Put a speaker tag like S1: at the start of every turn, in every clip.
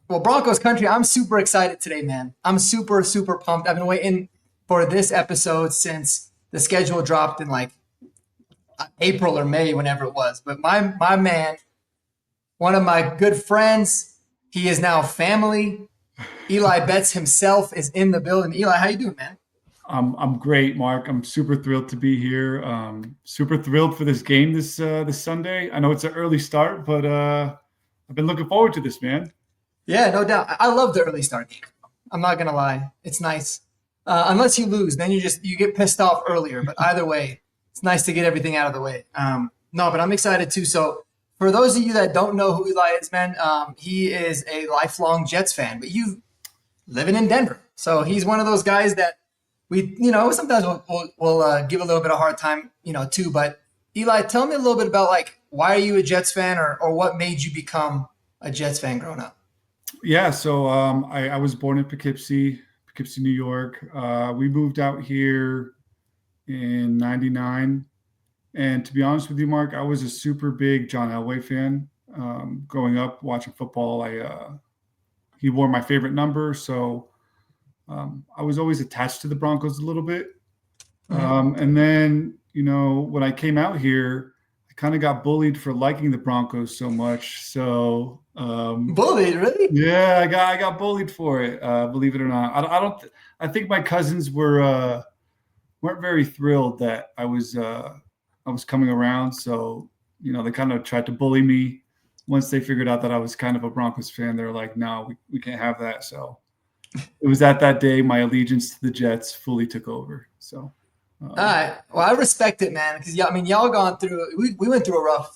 S1: Well, Broncos country, I'm super excited today, man. I'm super, super pumped. I've been waiting for this episode since the schedule dropped in like April or May, whenever it was. But my man, one of my good friends, he is now family. Eli Betts himself is in the building. Eli, how you doing, man?
S2: I'm great, Mark. I'm super thrilled to be here. Super thrilled for this game this Sunday. I know it's an early start, but I've been looking forward to this, man.
S1: Yeah, no doubt. I love the early start game. I'm not gonna lie, it's nice. Unless you lose, then you get pissed off earlier. But either way, it's nice to get everything out of the way. No, but I'm excited too. So for those of you that don't know who Eli is, man, he is a lifelong Jets fan. But you living in Denver, so he's one of those guys that sometimes we'll give a little bit of hard time, too. But Eli, tell me a little bit about like why are you a Jets fan, or what made you become a Jets fan growing up?
S2: Yeah, so I was born in Poughkeepsie, New York. We moved out here in '99, and to be honest with you, Mark, I was a super big John Elway fan. Growing up watching football, he wore my favorite number, so I was always attached to the Broncos a little bit.
S1: Mhm.
S2: And then, when I came out here, I kind of got bullied for liking the Broncos so much. So,
S1: Bullied, really?
S2: yeah, I got bullied for it. Believe it or not, I don't. I think my cousins weren't very thrilled that I was coming around. So, they kind of tried to bully me. Once they figured out that I was kind of a Broncos fan, they were like, "No, we can't have that." So it was at that day my allegiance to the Jets fully took over. So.
S1: All
S2: Um,
S1: right. Well, I respect it, man, because yeah, I mean, y'all gone through. We went through a rough,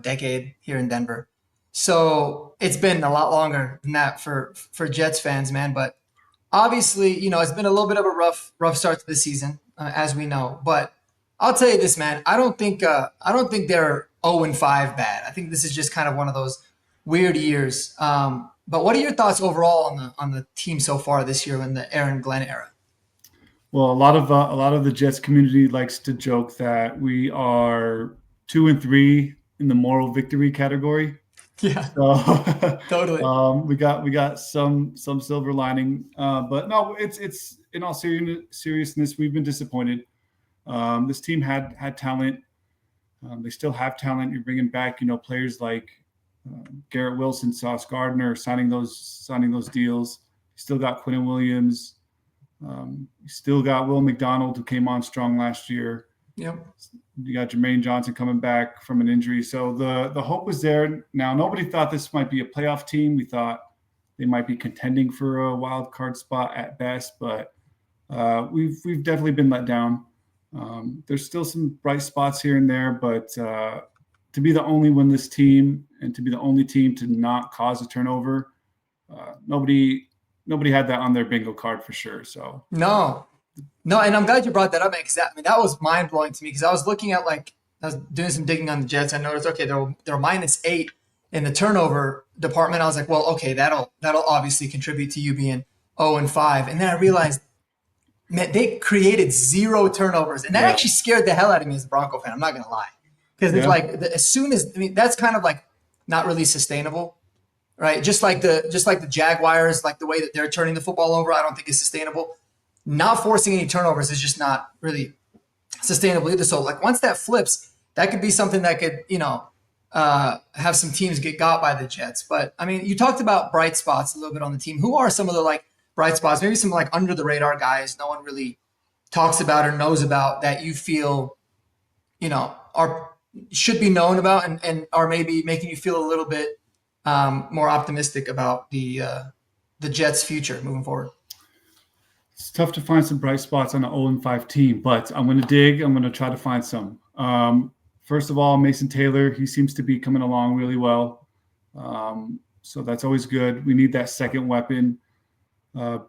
S1: decade here in Denver. So it's been a lot longer than that for Jets fans, man. But obviously, it's been a little bit of a rough start to the season, as we know. But I'll tell you this, man. I don't think they're 0-5 bad. I think this is just kind of one of those weird years. But what are your thoughts overall on the team so far this year in the Aaron Glenn era?
S2: well, a lot of the Jets community likes to joke that we are 2 and 3 in the moral victory category.
S1: Yeah,
S2: So
S1: totally.
S2: we got some silver lining, but no, it's in all seriousness, we've been disappointed. This team had talent. They still have talent. You're bringing back, players like Garrett Wilson, Sauce Gardner, signing those deals. You still got Quinn Williams. You still got Will McDonald, who came on strong last year.
S1: Yep.
S2: You got Jermaine Johnson coming back from an injury. So the hope was there. Now, nobody thought this might be a playoff team. We thought they might be contending for a wild card spot at best, but we've definitely been let down. There's still some bright spots here and there, but to be the only winless team and to be the only team to not cause a turnover, nobody had that on their bingo card for sure. So
S1: No, no, and I'm glad you brought that up, man. Because that was mind blowing to me. Because I was looking at like I was doing some digging on the Jets. I noticed okay, they're -8 in the turnover department. I was like, well, okay, that'll obviously contribute to you being 0-5. And then I realized, man, they created zero turnovers, and that
S2: yeah,
S1: actually scared the hell out of me as a Bronco fan. I'm not gonna lie, because it's
S2: yeah,
S1: like as soon as that's kind of like not really sustainable, right? Just like the Jaguars, like the way that they're turning the football over, I don't think is sustainable. Not forcing any turnovers is just not really sustainable either. So like once that flips, that could be something that could have some teams get got by the Jets. But I mean, you talked about bright spots a little bit on the team. Who are some of the like bright spots? Maybe some like under the radar guys no one really talks about or knows about that you feel are should be known about and are maybe making you feel a little bit more optimistic about the Jets' future moving forward.
S2: it's tough to find some bright spots on an 0-5 team, but I'm going to dig. I'm going to try to find some. First of all, Mason Taylor, he seems to be coming along really well. So that's always good. We need that second weapon. Uh,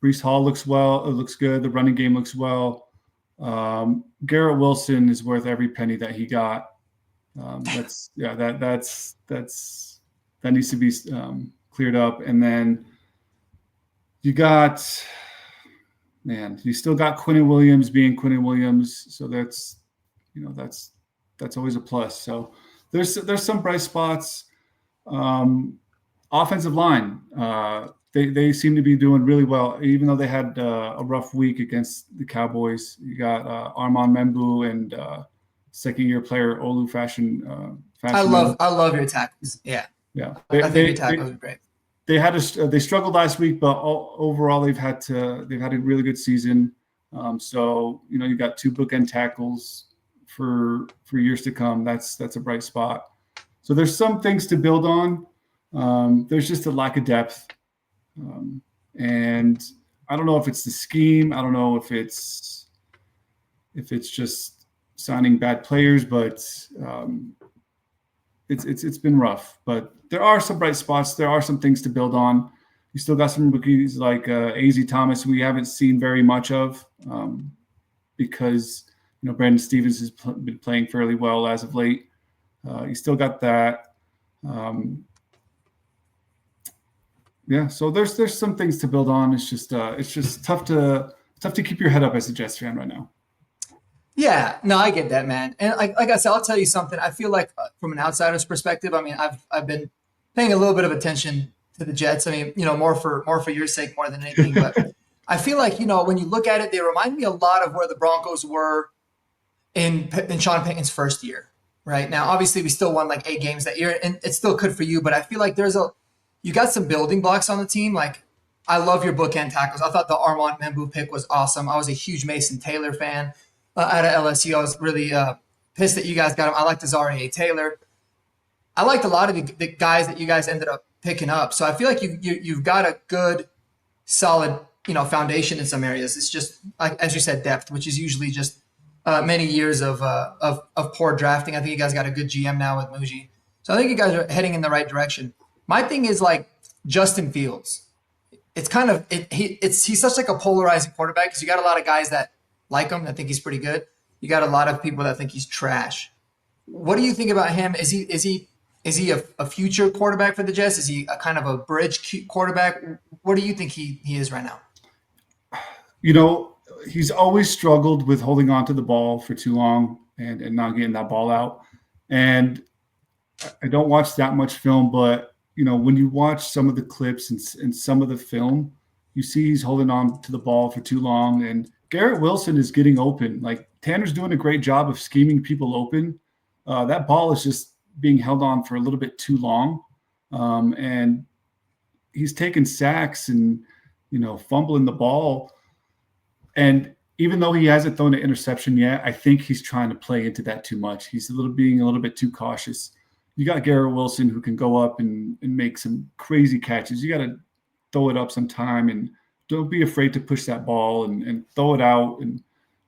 S2: Brees Hall looks well. It looks good. The running game looks well. Garrett Wilson is worth every penny that he got. That's yeah. That needs to be cleared up. And then you got you still got Quinnen Williams being Quinnen Williams. So that's always a plus. So there's some bright spots. Um, offensive line. They seem to be doing really well, even though they had a rough week against the Cowboys. You got Armand Membu and second-year player Olu Fashion.
S1: I love your tackles. Yeah,
S2: Yeah,
S1: I think your tackles are great.
S2: they struggled last week, but overall they've had a really good season. So you got two bookend tackles for years to come. That's a bright spot. So there's some things to build on. There's just a lack of depth. And I don't know if it's the scheme. I don't know if it's just signing bad players, but it's been rough. But there are some bright spots. There are some things to build on. You still got some rookies like AZ Thomas, who we haven't seen very much of because Brandon Stevens has been playing fairly well as of late. You still got that. Yeah, so there's some things to build on. It's just tough to keep your head up as a Jets fan right now.
S1: Yeah, no, I get that, man. And like I said, I'll tell you something. I feel like from an outsider's perspective, I mean, I've been paying a little bit of attention to the Jets. I mean, more for your sake more than anything. But I feel like when you look at it, they remind me a lot of where the Broncos were in Sean Payton's first year. Right now, obviously, we still won like 8 games that year, and it's still good for you. But I feel like you got some building blocks on the team. Like, I love your bookend tackles. I thought the Armand Membu pick was awesome. I was a huge Mason Taylor fan out of LSU. I was really pissed that you guys got him. I liked Azaria Taylor. I liked a lot of the guys that you guys ended up picking up. So I feel like you've got a good, solid, foundation in some areas. It's just, like, as you said, depth, which is usually just many years of poor drafting. I think you guys got a good GM now with Muji. So I think you guys are heading in the right direction. My thing is like Justin Fields. It's kind of he's such like a polarizing quarterback because you got a lot of guys that like him. I think he's pretty good. You got a lot of people that think he's trash. What do you think about him? Is he a future quarterback for the Jets? Is he a kind of a bridge quarterback? What do you think he is right now?
S2: He's always struggled with holding on to the ball for too long and not getting that ball out. And I don't watch that much film, but when you watch some of the clips and some of the film, you see he's holding on to the ball for too long. And Garrett Wilson is getting open. Like, Tanner's doing a great job of scheming people open. That ball is just being held on for a little bit too long. And he's taking sacks and, fumbling the ball. And even though he hasn't thrown an interception yet, I think he's trying to play into that too much. He's being a little bit too cautious. You got Garrett Wilson who can go up and make some crazy catches. You got to throw it up sometime and don't be afraid to push that ball and throw it out and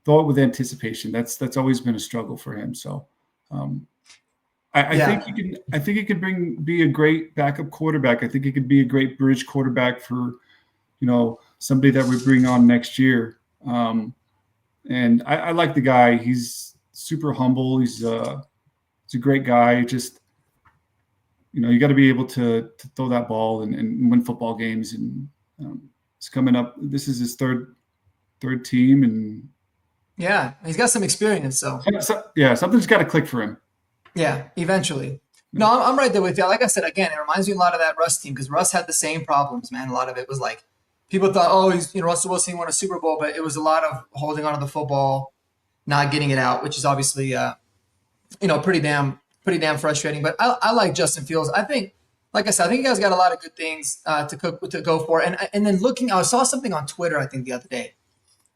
S2: throw it with anticipation. That's always been a struggle for him. So I think he could be a great backup quarterback. I think he could be a great bridge quarterback for, somebody that we bring on next year. And I like the guy. He's super humble. He's a great guy. Just, you got to be able to throw that ball and win football games. And it's coming up. This is his third team, and
S1: yeah, he's got some experience. So
S2: yeah, something's got to click for him.
S1: Yeah, eventually. No, I'm right there with you. Like I said, again, it reminds me a lot of that Russ team because Russ had the same problems, man. A lot of it was like people thought, oh, Russell Wilson won a Super Bowl, but it was a lot of holding onto the football, not getting it out, which is obviously pretty damn frustrating. But I like Justin Fields. I think, like I said, I think you guys got a lot of good things to go for. And then I saw something on Twitter, I think, the other day.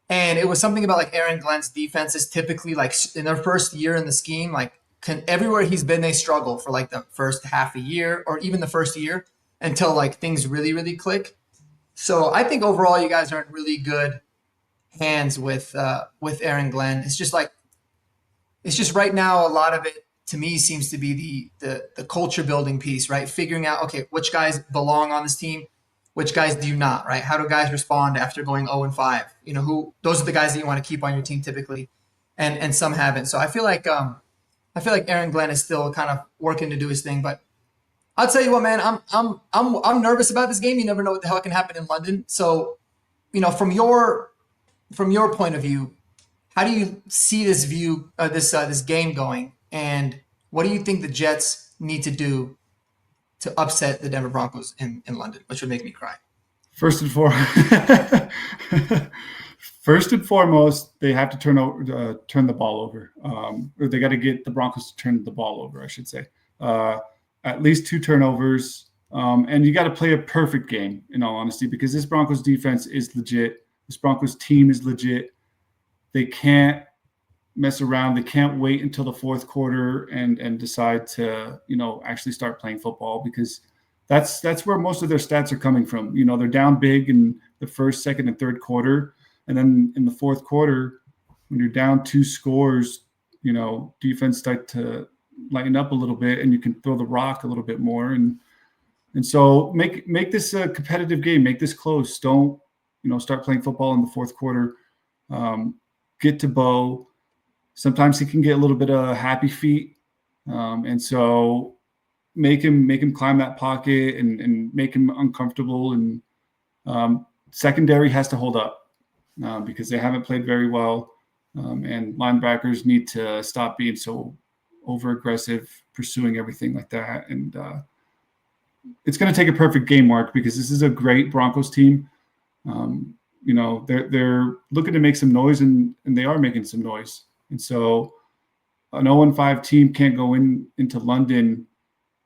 S1: And it was something about like Aaron Glenn's defenses typically like in their first year in the scheme, like everywhere he's been, they struggle for like the first half a year or even the first year until like things really, really click. So I think overall you guys are in really good hands with Aaron Glenn. It's just right now a lot of it to me seems to be the culture building piece, right? Figuring out, okay, which guys belong on this team, which guys do not, right? How do guys respond after going 0-5? Those are the guys that you want to keep on your team typically, and some haven't. So I feel like Aaron Glenn is still kind of working to do his thing. But I'll tell you what, man, I'm nervous about this game. You never know what the hell can happen in London. So, from your point of view, how do you see this game going, and what do you think the Jets need to do to upset the Denver Broncos in London, which would make me cry.
S2: First and foremost, they have to turn the ball over, or they got to get the Broncos to turn the ball over, I should say. At least 2 turnovers, and you got to play a perfect game, in all honesty, because this Broncos defense is legit. This Broncos team is legit. They can't mess around. They can't wait until the fourth quarter and decide to, actually start playing football, because that's where most of their stats are coming from. They're down big in the first, second, and third quarter. And then in the fourth quarter, when you're down 2 scores, defense start to lighten up a little bit, and you can throw the rock a little bit more. And so make this a competitive game. Make this close. Don't, start playing football in the fourth quarter. Get to Bo. Sometimes he can get a little bit of happy feet. And so make him climb that pocket and make him uncomfortable. And secondary has to hold up because they haven't played very well. And linebackers need to stop being so over aggressive, pursuing everything like that. And it's going to take a perfect game, Mark, because this is a great Broncos team. They're looking to make some noise, and they are making some noise. And so an 0-5 team can't go into London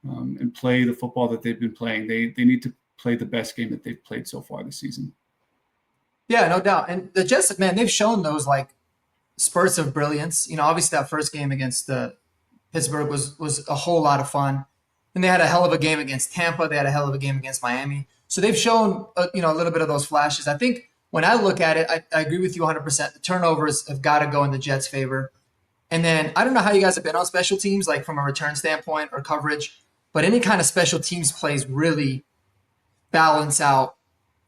S2: and play the football that they've been playing. They need to play the best game that they've played so far this season. Yeah,
S1: no doubt. And the Jets, man, they've shown those like spurts of brilliance. Obviously that first game against Pittsburgh was a whole lot of fun. And they had a hell of a game against Tampa. They had a hell of a game against Miami. So they've shown, a little bit of those flashes. I think when I look at it, I agree with you 100%. The turnovers have got to go in the Jets' favor. And then I don't know how you guys have been on special teams, like from a return standpoint or coverage, but any kind of special teams plays really balance out,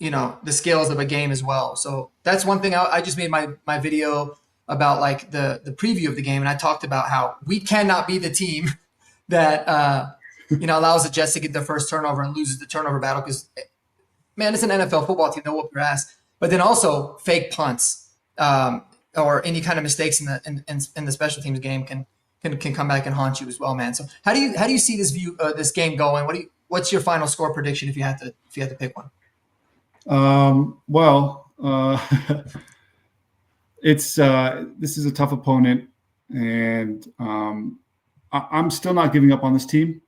S1: the scales of a game as well. So that's one thing. I just made my video about like the preview of the game, and I talked about how we cannot be the team that allows the Jets to get their first turnover and loses the turnover battle, because, man, it's an NFL football team. They'll whoop your ass. But then also fake punts or any kind of mistakes in the special teams game can come back and haunt you as well, man. So how do you see this game going? What's your final score prediction if you had to pick one?
S2: It's this is a tough opponent, and I'm still not giving up on this team.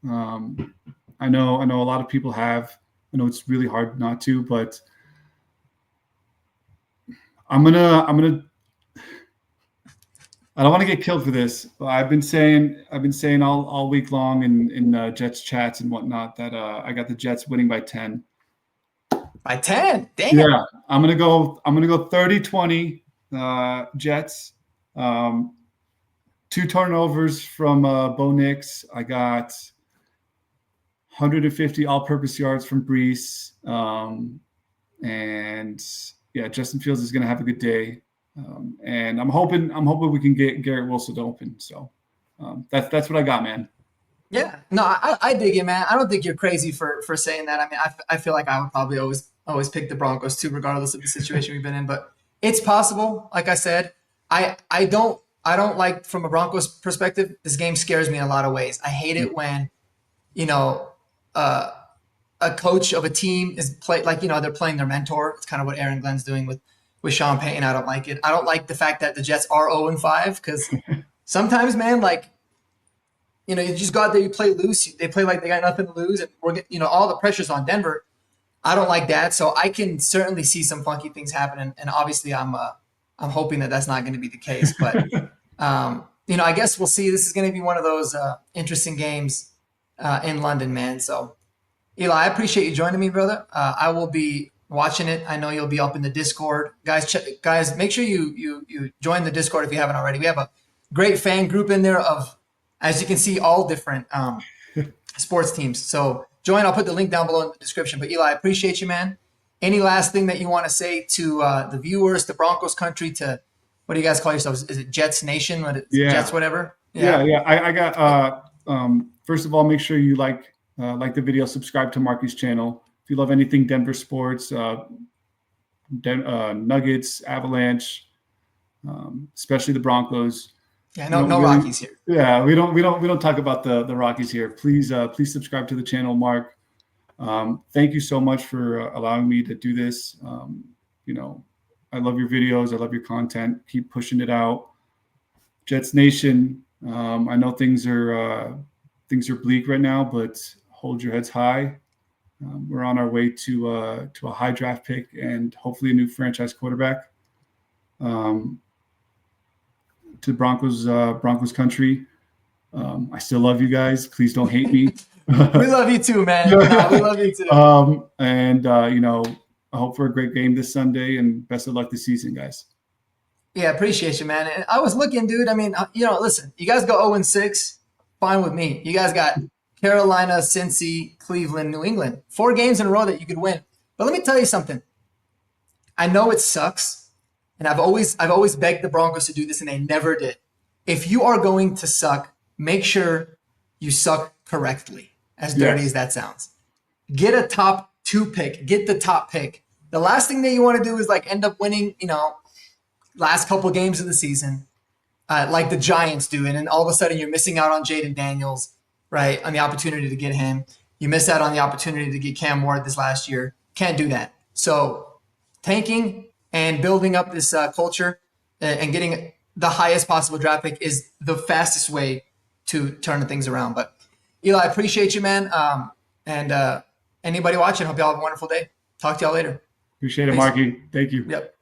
S2: I know a lot of people have. I know it's really hard not to, but I'm gonna. I don't want to get killed for this, but I've been saying all week long in Jets chats and whatnot that I got the Jets winning by 10.
S1: By 10? Damn.
S2: Yeah, I'm gonna go 30-20 Jets. 2 turnovers from Bo Nix. I got 150 all-purpose yards from Brees. And yeah, Justin Fields is going to have a good day. And I'm hoping we can get Garrett Wilson open. So that's what I got, man.
S1: Yeah, no, I dig it, man. I don't think you're crazy for saying that. I mean, I feel like I would probably always pick the Broncos too, regardless of the situation we've been in. But it's possible. Like I said, I don't like, from a Broncos perspective, this game scares me in a lot of ways. I hate it when, a coach of a team is they're playing their mentor. It's kind of what Aaron Glenn's doing with Sean Payton. I don't like it. I don't like the fact that the Jets are 0-5, because sometimes, man, like, you just go out there, you play loose. They play like they got nothing to lose, and all the pressure's on Denver. I don't like that. So I can certainly see some funky things happening, and obviously I'm hoping that that's not going to be the case. But I guess we'll see. This is going to be one of those interesting games in London, man. So Eli, I appreciate you joining me, brother. I will be watching it. I know you'll be up in the Discord, guys. Make sure you join the Discord if you haven't already. We have a great fan group in there of, as you can see, all different sports teams. So join. I'll put the link down below in the description. But Eli, I appreciate you, man. Any last thing that you want to say to the viewers, to Broncos country, to what do you guys call yourselves? Is it Jets Nation? Jets whatever?
S2: Yeah. I got. First of all, make sure you like the video, subscribe to Marky's channel. If you love anything Denver sports, Nuggets, Avalanche, especially the Broncos,
S1: Yeah,
S2: We don't
S1: no
S2: really,
S1: Rockies here.
S2: yeah, we don't talk about the Rockies here. Please subscribe to the channel, Mark. Thank you so much for allowing me to do this. I love your videos. I love your content. Keep pushing it out. Jets Nation. I know things are bleak right now, but hold your heads high. We're on our way to a high draft pick and hopefully a new franchise quarterback. To Broncos country. I still love you guys. Please don't hate me.
S1: We love you too, man. No, we love you too.
S2: I hope for a great game this Sunday and best of luck this season, guys.
S1: Yeah, appreciate you, man. And I was looking, dude. I mean, listen, you guys go 0-6, fine with me. You guys got Carolina, Cincy, Cleveland, New England. 4 games in a row that you could win. But let me tell you something. I know it sucks, and I've always begged the Broncos to do this, and they never did. If you are going to suck, make sure you suck correctly, as dirty as that sounds. Get a top 2 pick. Get the top pick. The last thing that you want to do is end up winning, last couple games of the season, like the Giants do, and then all of a sudden you're missing out on Jaden Daniels, right, on the opportunity to get him. You miss out on the opportunity to get Cam Ward this last year. Can't do that. So tanking and building up this culture and getting the highest possible draft pick is the fastest way to turn things around. But Eli, I appreciate you, man. And anybody watching, hope y'all have a wonderful day. Talk to y'all later.
S2: Appreciate it,
S1: Peace.
S2: Marky. Thank you.
S1: Yep.